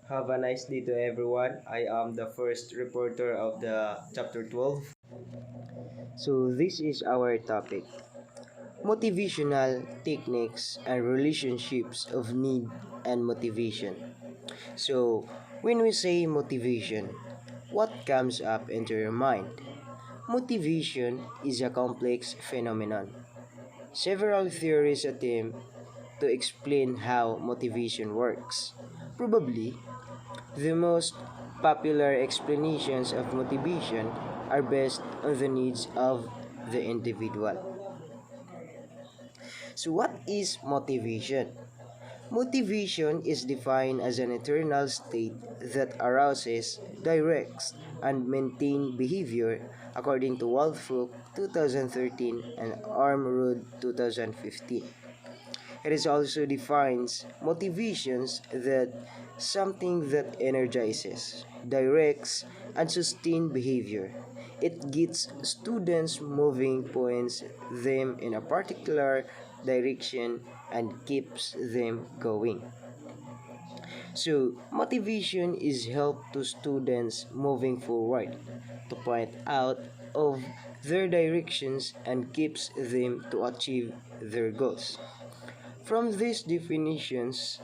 Have a nice day to everyone. I am the first reporter of the chapter 12. So, this is our topic motivational techniques and relationships of need and motivation. So, when we say motivation, what comes up into your mind? Motivation is a complex phenomenon. Several theories attempt to explain how motivation works. Probably, the most popular explanations of motivation are based on the needs of the individual. So, what is motivation? Motivation is defined as an internal state that arouses, directs, and maintains behavior according to Waldfuk 2013 and Armrood 2015. It is also defines motivations that something that energizes, directs, and sustains behavior. It gets students moving, points them in a particular direction, and keeps them going. So, motivation is help to students moving forward to point out of their directions and keeps them to achieve their goals. From these definitions,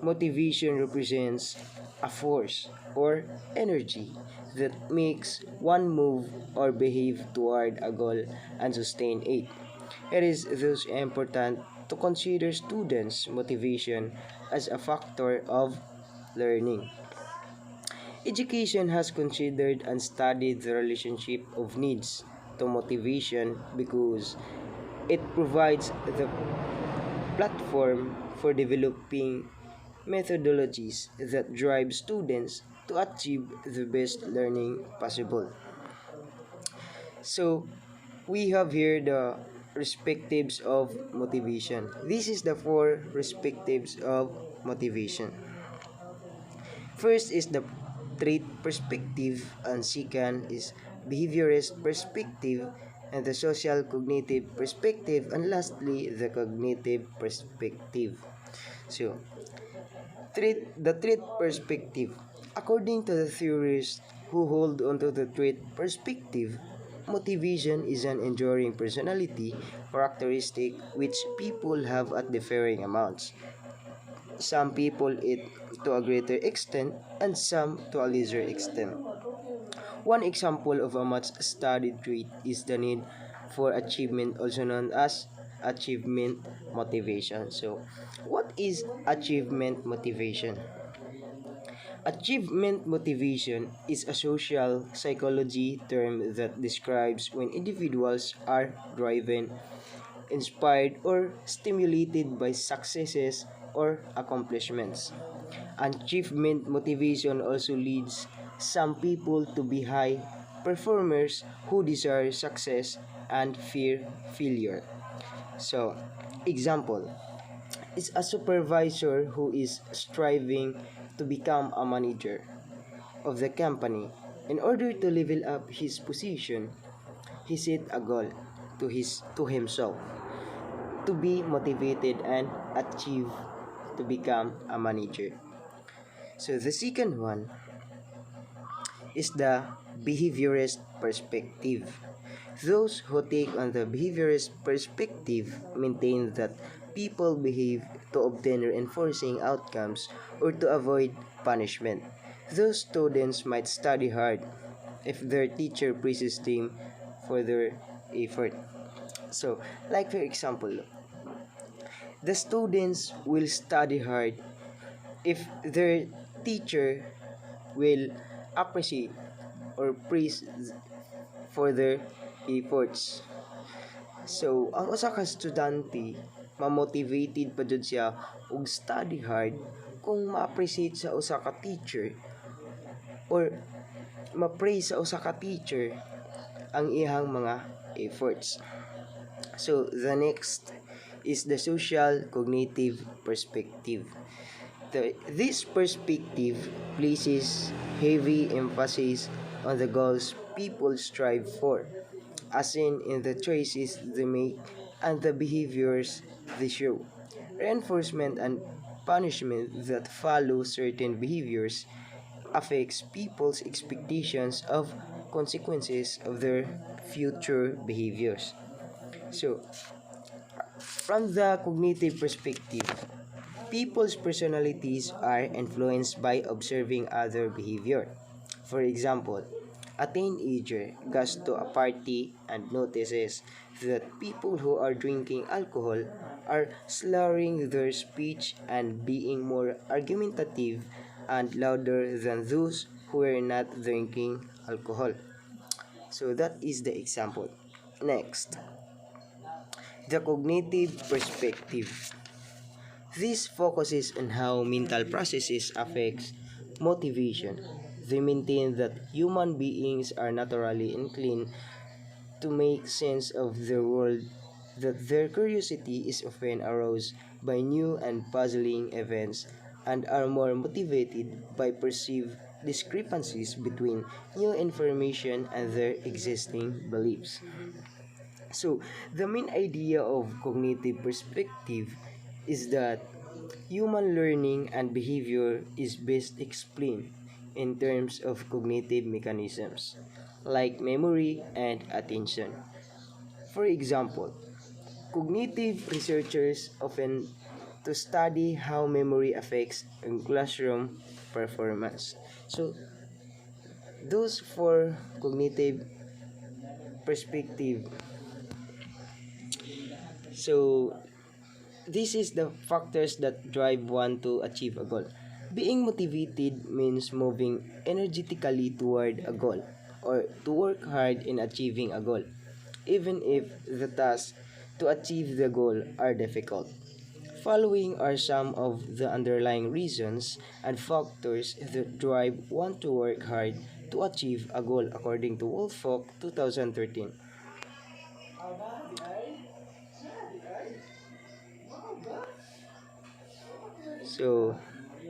motivation represents a force or energy that makes one move or behave toward a goal and sustain it. It is thus important to consider students' motivation as a factor of learning. Education has considered and studied the relationship of needs to motivation because it provides the platform for developing methodologies that drive students to achieve the best learning possible. So, we have here the perspectives of motivation. This is the four perspectives of motivation. First is the trait perspective, and second is behaviorist perspective, and the social cognitive perspective, and lastly the cognitive perspective. So, the trait perspective. According to the theorists who hold onto the trait perspective, motivation is an enduring personality characteristic which people have at differing amounts. Some people it to a greater extent and some to a lesser extent. One example of a much studied trait is the need for achievement, also known as achievement motivation. So, what is achievement motivation? Achievement motivation is a social psychology term that describes when individuals are driven, inspired, or stimulated by successes or accomplishments. Achievement motivation also leads some people to be high performers who desire success and fear failure. So, example is a supervisor who is striving to become a manager of the company. In order to level up his position, he set a goal to himself to be motivated and achieve to become a manager. So the second one is the behaviorist perspective. Those who take on the behaviorist perspective maintain that people behave to obtain reinforcing outcomes or to avoid punishment. Those students might study hard if their teacher praises them for their effort. So, like for example, the students will study hard if their teacher will appreciate or praise for their efforts. So, ang usa ka estudyante, ma-motivated pa jud siya og study hard kung ma-appreciate sa usa ka teacher or ma-praise sa usa ka teacher ang iyang mga efforts. So, the next is the social cognitive perspective. This perspective places heavy emphasis on the goals people strive for, as in the choices they make and the behaviors they show. Reinforcement and punishment that follow certain behaviors affects people's expectations of consequences of their future behaviors. So, from the cognitive perspective, people's personalities are influenced by observing other behavior. For example, a teenager goes to a party and notices that people who are drinking alcohol are slurring their speech and being more argumentative and louder than those who are not drinking alcohol. So that is the example. Next, the cognitive perspective. This focuses on how mental processes affects motivation. They maintain that human beings are naturally inclined to make sense of the world, that their curiosity is often aroused by new and puzzling events, and are more motivated by perceived discrepancies between new information and their existing beliefs. So, the main idea of cognitive perspective is that human learning and behavior is best explained in terms of cognitive mechanisms like memory and attention. For example, cognitive researchers often to study how memory affects in classroom performance. So, those for cognitive perspective. So, this is the factors that drive one to achieve a goal. Being motivated means moving energetically toward a goal or to work hard in achieving a goal, even if the tasks to achieve the goal are difficult. Following are some of the underlying reasons and factors that drive one to work hard to achieve a goal according to Wolfok 2013. So,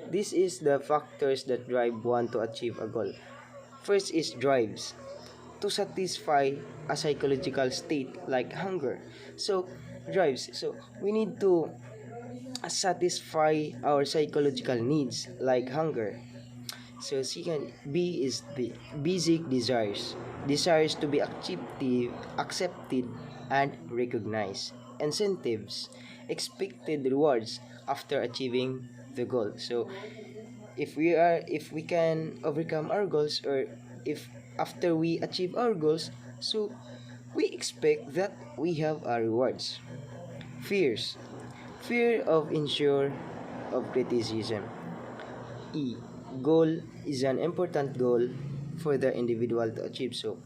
this is the factors that drive one to achieve a goal. First is drives to satisfy a psychological state like hunger. So, drives. So, we need to satisfy our psychological needs like hunger. So, second, B is the basic desires. Desires to be accepted, and recognized. Incentives, expected rewards after achieving the goal. So, if we can overcome our goals, or if after we achieve our goals, so we expect that we have our rewards. Fears, fear of ensure of criticism. E, goal is an important goal for the individual to achieve. So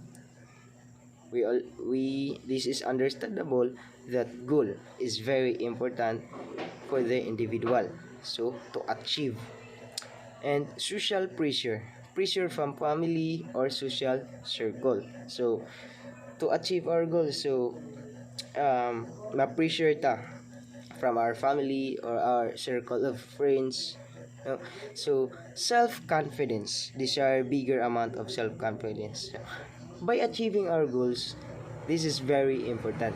we this is understandable that goal is very important for the individual so to achieve. And social pressure, pressure from family or social circle, so to achieve our goals. So ma-pressure ta from our family or our circle of friends, no? So self-confidence, desire bigger amount of self-confidence by achieving our goals. This is very important,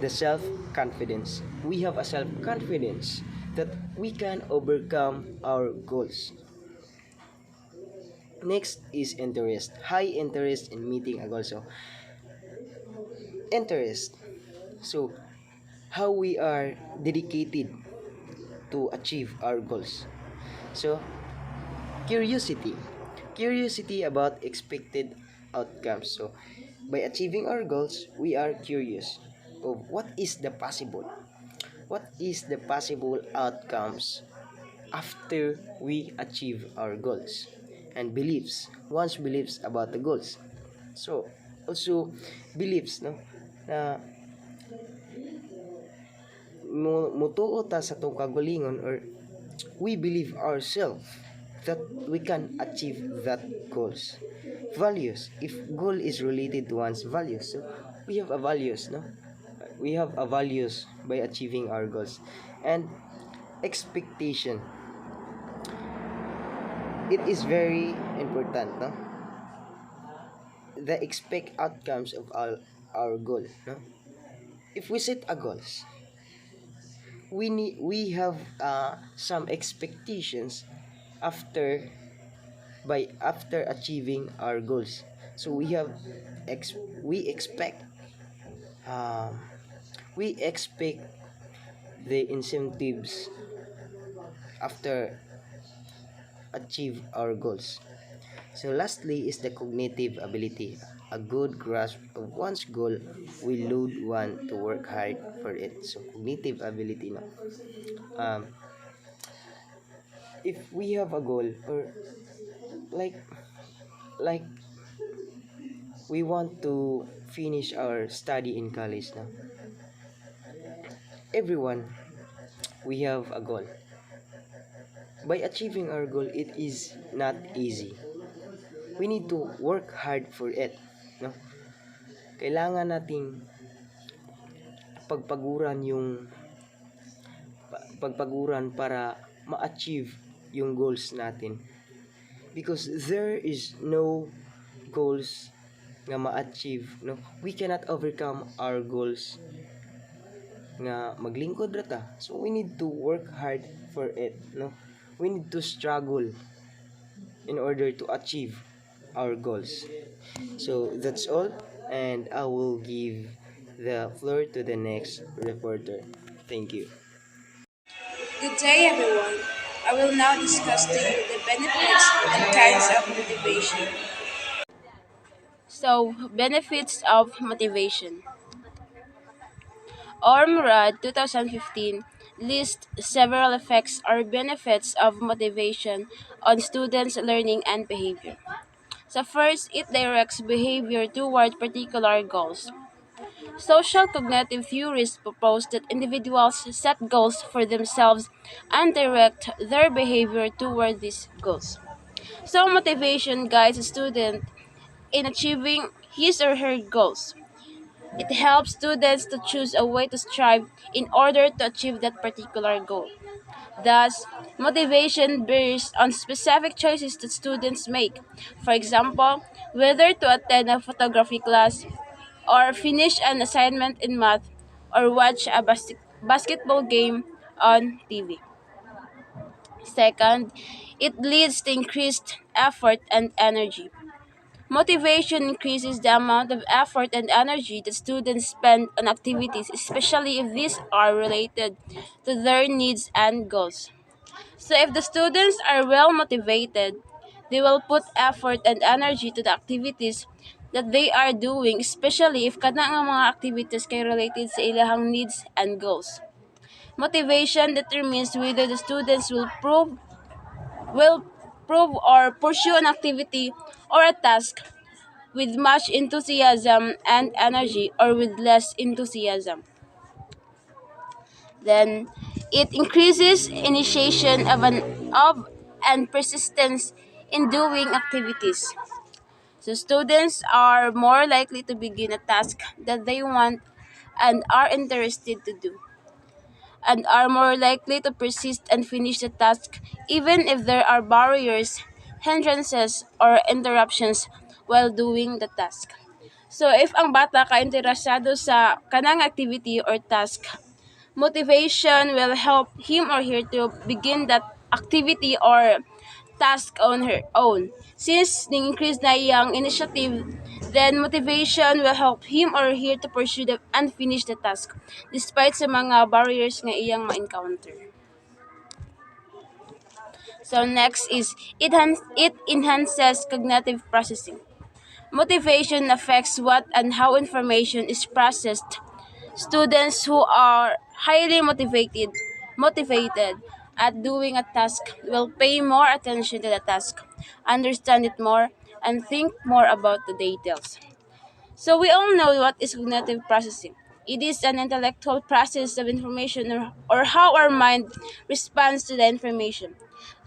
the self-confidence. We have a self-confidence that we can overcome our goals. Next is interest. High interest in meeting a goal. So, interest. So, how we are dedicated to achieve our goals. So, curiosity. Curiosity about expected outcomes. So, by achieving our goals, we are curious of what is the possible. What is the possible outcomes after we achieve our goals, and beliefs, one's beliefs about the goals. So also beliefs, no, na mutuo ta sa tong kagalingon, or we believe ourselves that we can achieve that goals. Values, if goal is related to one's values, so we have a values, no, we have a values by achieving our goals. And expectation, it is very important, no, the expect outcomes of our goal, no. If we set a goals, we have some expectations after after achieving our goals. So we expect um, we expect the incentives after achieve our goals. So lastly is the cognitive ability. A good grasp of one's goal will lead one to work hard for it. So cognitive ability na. Um, if we have a goal, or like like we want to finish our study in college now. Everyone, we have a goal. By achieving our goal, it is not easy. We need to work hard for it. No? Kailangan nating pagpaguran pagpaguran para ma-achieve yung goals natin. Because there is no goals nga ma-achieve, no? We cannot overcome our goals nga maglingkod ra ta. So we need to work hard for it, no? We need to struggle in order to achieve our goals. So that's all, and I will give the floor to the next reporter. Thank you. Good day, everyone. I will now discuss to you the benefits and kinds of motivation. So, benefits of motivation. Ormrod 2015 lists several effects or benefits of motivation on students' learning and behavior. So, first, it directs behavior toward particular goals. Social cognitive theorists propose that individuals set goals for themselves and direct their behavior toward these goals. So, motivation guides a student in achieving his or her goals. It helps students to choose a way to strive in order to achieve that particular goal. Thus, motivation based on specific choices that students make. For example, whether to attend a photography class, or finish an assignment in math, or watch a basketball game on TV. Second, it leads to increased effort and energy. Motivation increases the amount of effort and energy that students spend on activities, especially if these are related to their needs and goals. So, if the students are well motivated, they will put effort and energy to the activities that they are doing, especially if kana nga mga activities kay related sa ilahang needs and goals. Motivation determines whether the students will prove or pursue an activity or a task with much enthusiasm and energy or with less enthusiasm. Then it increases initiation of and persistence in doing activities. So students are more likely to begin a task that they want and are interested to do, and are more likely to persist and finish the task even if there are barriers, hindrances, or interruptions while doing the task. So if ang bata ka interesado sa kanang activity or task, motivation will help him or her to begin that activity or task on her own. Since ning-increase na iyang initiative, then motivation will help him or her to pursue and finish the task despite sa mga barriers nga iyang ma-encounter. So next is it enhances cognitive processing. Motivation affects what and how information is processed. Students who are highly motivated at doing a task will pay more attention to the task, understand it more, and think more about the details. So we all know what is cognitive processing. It is an intellectual process of information, or how our mind responds to the information.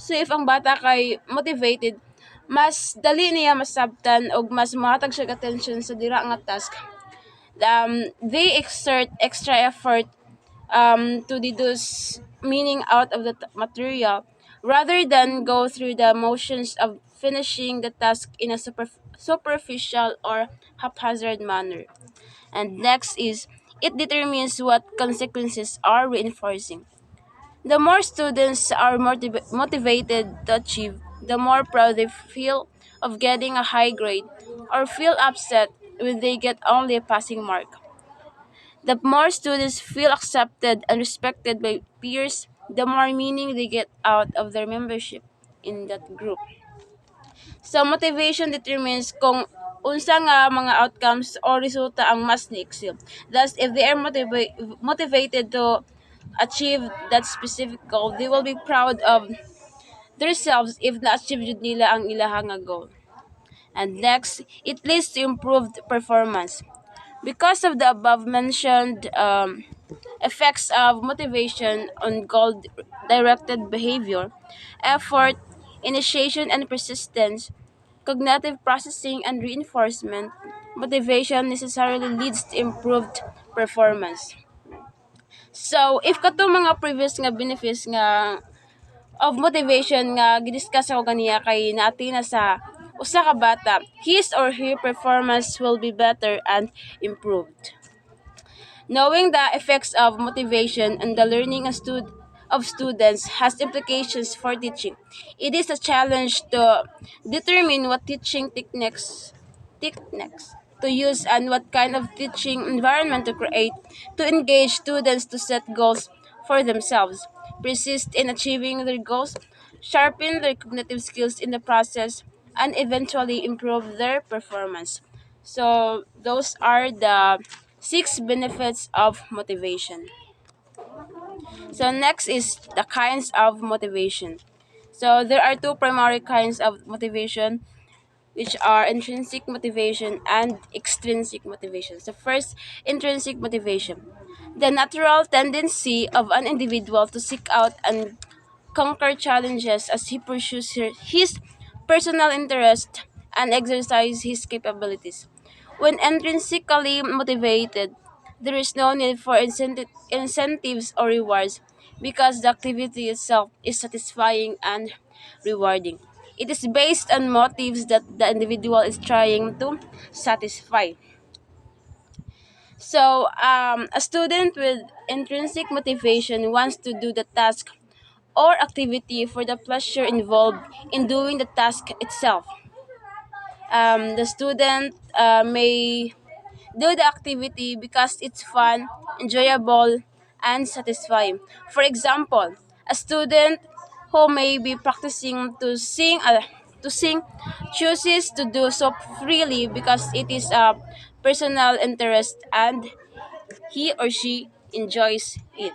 So if ang bata kay motivated, mas dali niya masabtan o mas mahatag siya attention sa dira nga task. They exert extra effort to deduce meaning out of the material rather than go through the motions of finishing the task in a superficial or haphazard manner. And next is it determines what consequences are reinforcing. The more students are motivated to achieve, the more proud they feel of getting a high grade or feel upset when they get only a passing mark. The more students feel accepted and respected by peers, the more meaning they get out of their membership in that group. So motivation determines kung unsa nga mga outcomes o resulta ang mas ni-excel. Thus, if they are motivated to achieve that specific goal, they will be proud of themselves if na-achieve jud nila ang ilahang nga goal. And next, it leads to improved performance. Because of the above mentioned effects of motivation on goal directed behavior, effort, initiation, and persistence, cognitive processing, and reinforcement, motivation necessarily leads to improved performance. So, if katong mga previous nga benefits nga of motivation nga gidiscuss ako ganiya kay naati na sa usa ka bata, his or her performance will be better and improved. Knowing the effects of motivation and the learning of students has implications for teaching. It is a challenge to determine what teaching techniques to use and what kind of teaching environment to create to engage students to set goals for themselves, persist in achieving their goals, sharpen their cognitive skills in the process, and eventually improve their performance. So, those are the 6 benefits of motivation. So, next is the kinds of motivation. So, there are two primary kinds of motivation, which are intrinsic motivation and extrinsic motivation. So, first, intrinsic motivation. The natural tendency of an individual to seek out and conquer challenges as he pursues his personal interest and exercise his capabilities. When intrinsically motivated, there is no need for incentives or rewards because the activity itself is satisfying and rewarding. It is based on motives that the individual is trying to satisfy. So, a student with intrinsic motivation wants to do the task or activity for the pleasure involved in doing the task itself. The student may do the activity because it's fun, enjoyable, and satisfying. For example, a student who may be practicing to sing chooses to do so freely because it is a personal interest and he or she enjoys it.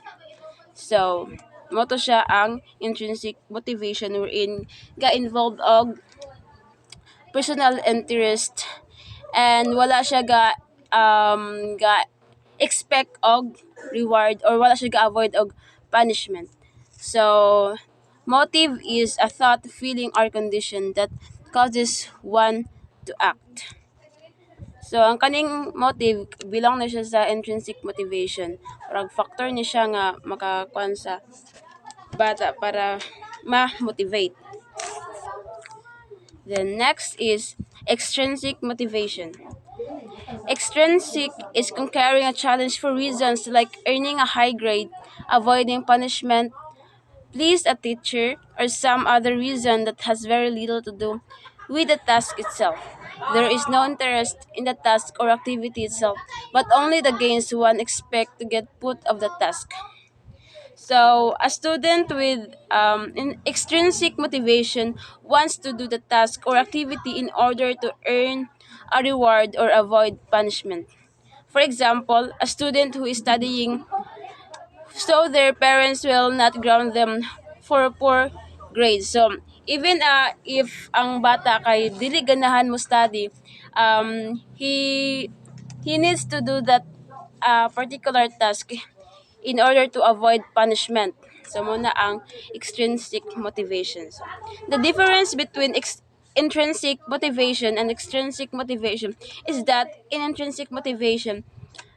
So, moto siya ang intrinsic motivation wherein ga-involved og personal interest and wala siya ga expect og reward or wala siya ga-avoid og punishment. So, motive is a thought, feeling, or condition that causes one to act. So, ang kaning motive, bilang na siya sa intrinsic motivation. Parang factor ni siya nga makakuan sa bata para ma-motivate. Then next is extrinsic motivation. Extrinsic is conquering a challenge for reasons like earning a high grade, avoiding punishment, please a teacher, or some other reason that has very little to do with the task itself. There is no interest in the task or activity itself, but only the gains one expect to get put of the task. So, a student with extrinsic motivation wants to do the task or activity in order to earn a reward or avoid punishment. For example, a student who is studying so their parents will not ground them for poor grades. So, even if ang bata kay dili ganahan mo study, he needs to do that particular task in order to avoid punishment. So, muna ang extrinsic motivations. The difference between intrinsic motivation and extrinsic motivation is that in intrinsic motivation,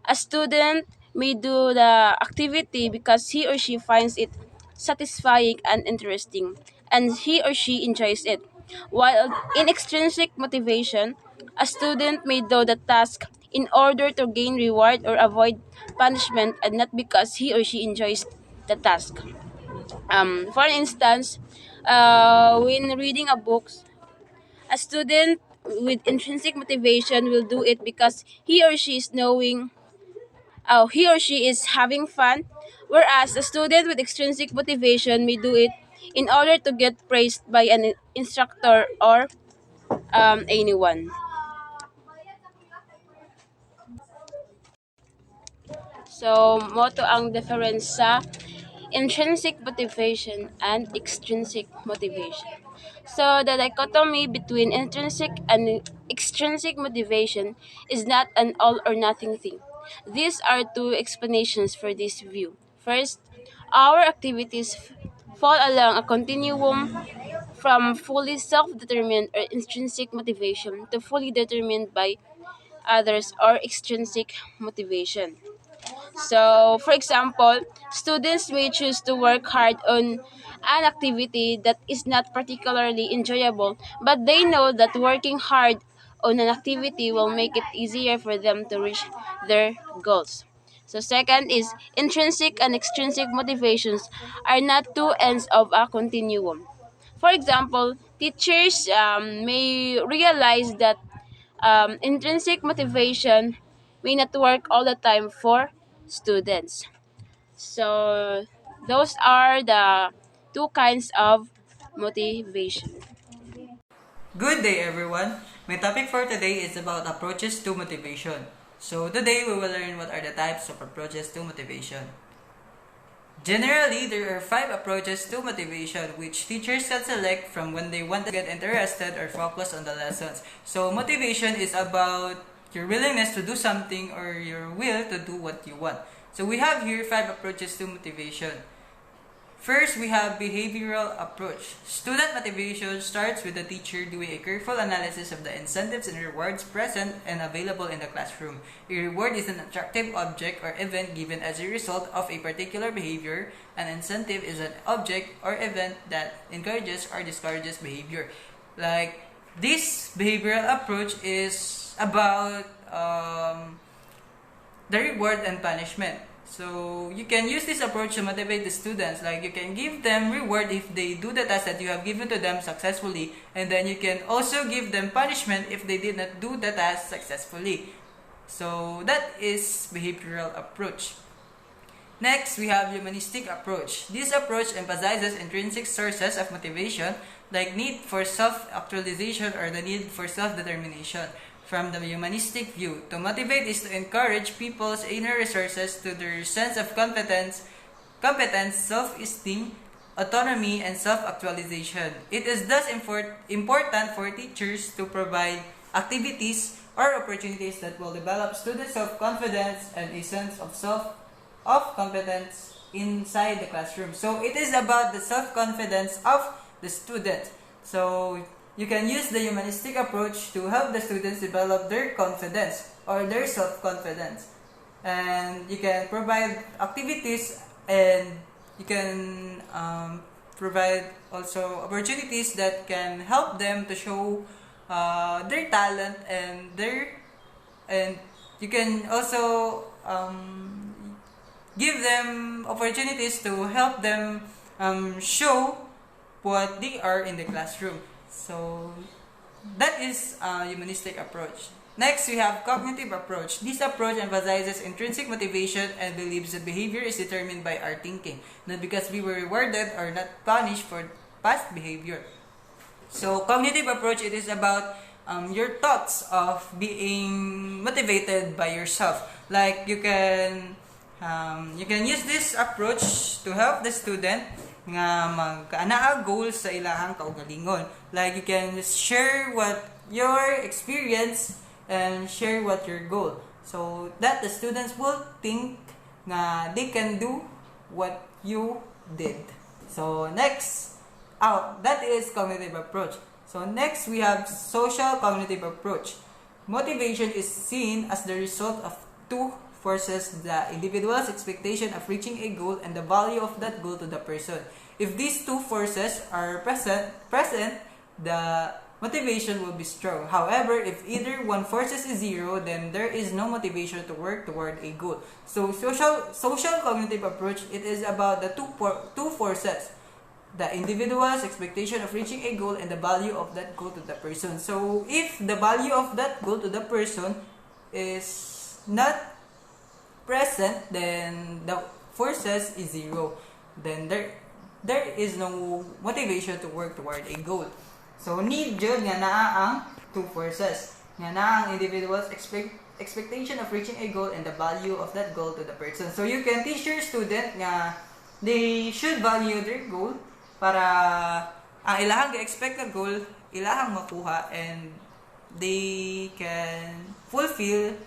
a student may do the activity because he or she finds it satisfying and interesting, and he or she enjoys it. While in extrinsic motivation, a student may do the task in order to gain reward or avoid punishment and not because he or she enjoys the task. For instance, when reading a book, a student with intrinsic motivation will do it because he or she is having fun, whereas a student with extrinsic motivation may do it in order to get praised by an instructor or anyone. So, moto ang difference sa intrinsic motivation and extrinsic motivation. So, the dichotomy between intrinsic and extrinsic motivation is not an all or nothing thing. These are two explanations for this view. First, our activities fall along a continuum from fully self determined or intrinsic motivation to fully determined by others or extrinsic motivation. So, for example, students may choose to work hard on an activity that is not particularly enjoyable, but they know that working hard on an activity will make it easier for them to reach their goals. So, second is intrinsic and extrinsic motivations are not two ends of a continuum. For example, teachers may realize that intrinsic motivation may not work all the time for students. So those are the two kinds of motivation. Good day, everyone. My topic for today is about approaches to motivation. So, today we will learn what are the types of approaches to motivation. Generally, there are 5 approaches to motivation which teachers can select from when they want to get interested or focus on the lessons. So, motivation is about your willingness to do something or your will to do what you want. So, we have here 5 approaches to motivation. First, we have behavioral approach. Student motivation starts with the teacher doing a careful analysis of the incentives and rewards present and available in the classroom. A reward is an attractive object or event given as a result of a particular behavior. An incentive is an object or event that encourages or discourages behavior. Like, this behavioral approach is about the reward and punishment. So you can use this approach to motivate the students. Like, you can give them reward if they do the task that you have given to them successfully, and then you can also give them punishment if they did not do the task successfully. So that is behavioral approach. Next, we have humanistic approach. This approach emphasizes intrinsic sources of motivation like need for self-actualization or the need for self-determination. From the humanistic view, to motivate is to encourage people's inner resources to their sense of competence, self-esteem, autonomy, and self-actualization. It is thus important for teachers to provide activities or opportunities that will develop students' self-confidence and a sense of competence inside the classroom. So it is about the self-confidence of the student. So you can use the humanistic approach to help the students develop their confidence or their self-confidence. And you can provide activities, and you can provide also opportunities that can help them to show their talent and you can also give them opportunities to help them show what they are in the classroom. So that is a humanistic approach. Next, we have cognitive approach. This approach emphasizes intrinsic motivation and believes that behavior is determined by our thinking, not because we were rewarded or not punished for past behavior. So cognitive approach, it is about your thoughts of being motivated by yourself. Like, you can use this approach to help the student nga magkaanaa goals sa ilahang kaugalingon. Like, you can share what your experience and share what your goal, so that the students will think nga they can do what you did. So next, that is cognitive approach. So next, we have social cognitive approach. Motivation is seen as the result of two forces: the individual's expectation of reaching a goal and the value of that goal to the person. If these two forces are present, the motivation will be strong. However, if either one forces is zero, then there is no motivation to work toward a goal. So social cognitive approach, it is about the two forces: the individual's expectation of reaching a goal and the value of that goal to the person. So if the value of that goal to the person is not present, then the forces is zero. Then there is no motivation to work toward a goal. So need jud nga naa ang two forces. Nga naa ang individual's expectation of reaching a goal and the value of that goal to the person. So you can teach your student nga they should value their goal para ang ilahang ga-expect na goal ilahang makuha, and they can fulfill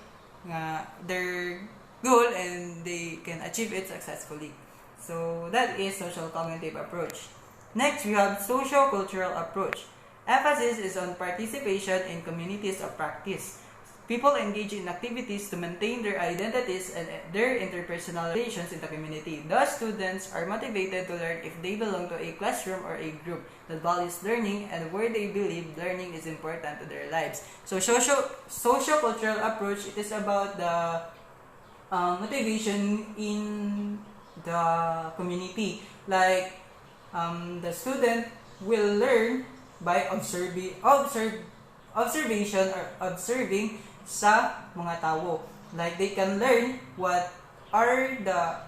nga their goal and they can achieve it successfully. So that is social cognitive approach. Next, we have social cultural approach. Emphasis is on participation in communities of practice. People engage in activities to maintain their identities and their interpersonal relations in the community. Thus, students are motivated to learn if they belong to a classroom or a group that values learning and where they believe learning is important to their lives. So, social cultural approach, it is about the motivation in the community. Like, the student will learn by observation or observing sa mga tao. Like they can learn what are the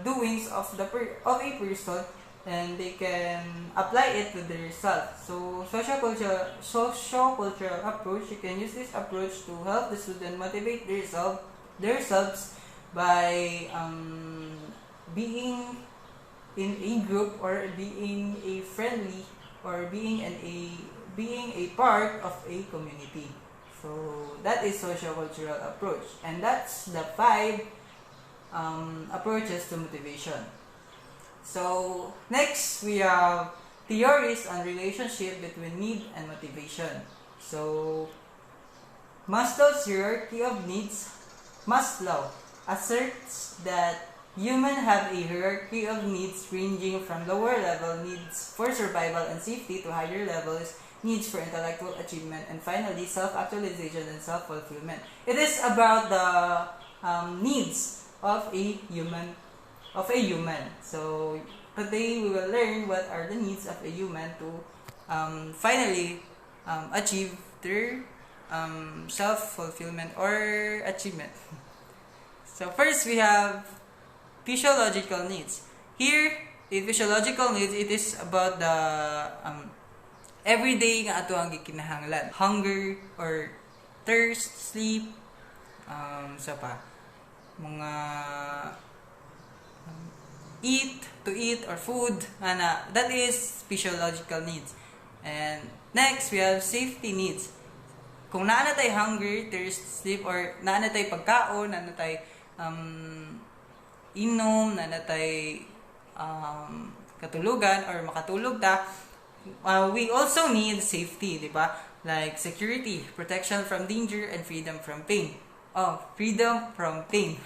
doings of a person, and they can apply it to their self. So social cultural approach, you can use this approach to help the student motivate themselves by being in a group, or being a friendly, or being a part of a community. So that is social cultural approach, and that's the 5 approaches to motivation. So next, we have theories on relationship between need and motivation. So Maslow's hierarchy of needs. Maslow asserts that humans have a hierarchy of needs ranging from lower level needs for survival and safety to higher levels needs for intellectual achievement, and finally self-actualization and self-fulfillment. It is about the needs of a human. So today we will learn what are the needs of a human to finally achieve their self-fulfillment or achievement. So first, we have physiological needs. Here, in physiological needs, it is about the everyday nga ato ang gikinahanglan. Hunger or thirst, sleep, sa pa, mga to eat or food, that is physiological needs. And next, we have safety needs. Kung naa na tayo hunger, thirst, sleep, or naa na tayo pagkaon, naa na tayo inom, na natay katulugan or makatulog ta, we also need safety, di ba? Like security, protection from danger, and freedom from pain. Freedom from pain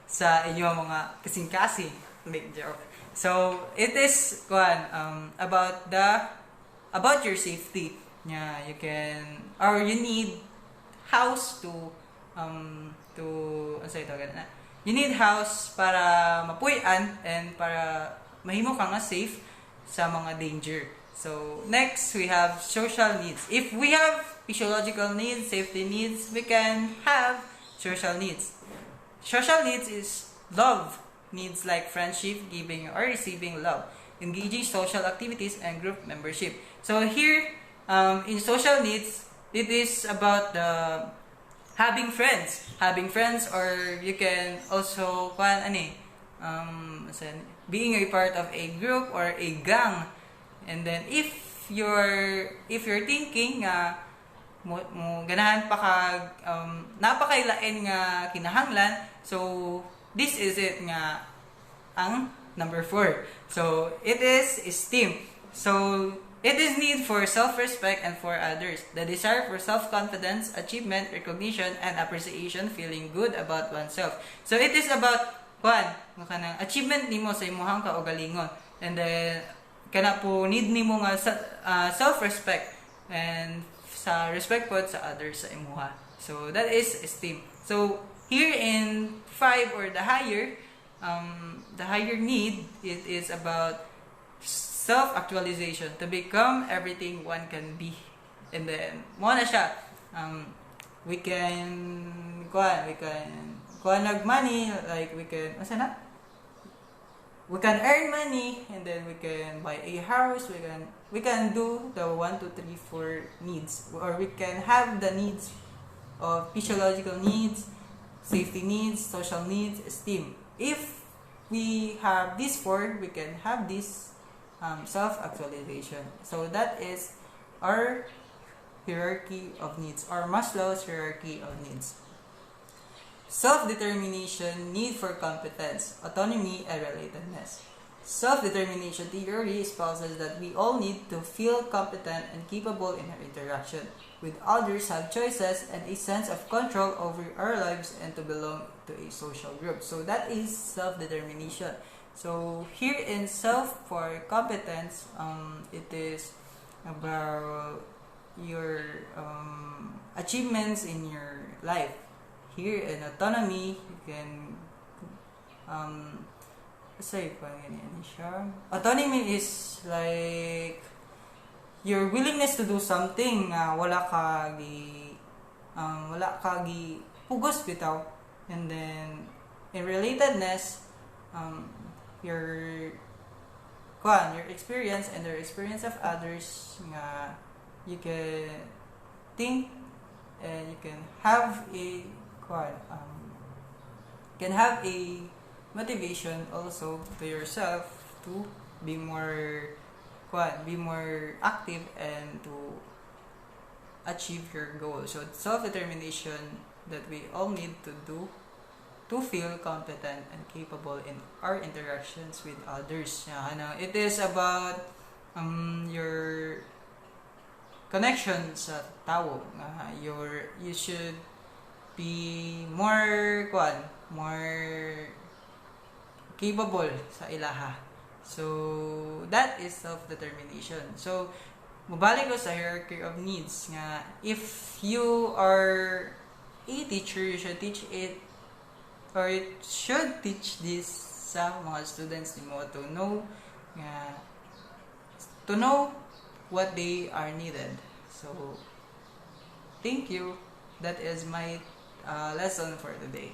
sa inyong mga kasing-kasing. Joke. So it is about your safety. Yeah, you can, or you need house to you need house para mapuy-an and para mahimo ka nga safe sa mga danger. So next, we have social needs. If we have physiological needs, safety needs, we can have social needs. Social needs is love needs, like friendship, giving or receiving love, engaging social activities, and group membership. So here, in social needs, it is about the having friends, or you can also being a part of a group or a gang. And then if you're thinking mo ganahan pa kag napakailain nga kinahanglan, so this is it nga ang number 4. So it is esteem. So it is need for self-respect and for others. The desire for self-confidence, achievement, recognition, and appreciation, feeling good about oneself. So it is about achievement nimo sa imong kaugalingon. And then kana po need nimo nga self-respect and sa respect po sa others sa imuha. So that is esteem. So here in 5 or the higher need, it is about self-actualization to become everything one can be. And then mo na siya, we can nag money, like we can we can earn money, and then we can buy a house, we can do the 1 2 3 4 needs, or we can have the needs of physiological needs, safety needs, social needs, esteem. If we have these 4, we can have this self-actualization. So that is our hierarchy of needs, or Maslow's hierarchy of needs. Self-determination, need for competence, autonomy, and relatedness. Self-determination theory espouses that we all need to feel competent and capable in our interaction with others, have choices, and a sense of control over our lives, and to belong to a social group. So that is self-determination. So here in self for competence, it is about your achievements in your life. Here in autonomy, you can autonomy is like your willingness to do something na wala ka gi pugos bitaw. And then in relatedness, your experience and the experience of others nga you can think, and you can have a motivation also to yourself to be more active and to achieve your goal. So self-determination that we all need to do to feel competent and capable in our interactions with others. It is about your connection sa tao. You should be more capable sa ilaha. So that is self-determination. So mabalik ko sa hierarchy of needs nga, if you are a teacher, you should teach it, or it should teach this sa mga students nimo to know what they are needed. So thank you. That is my lesson for today.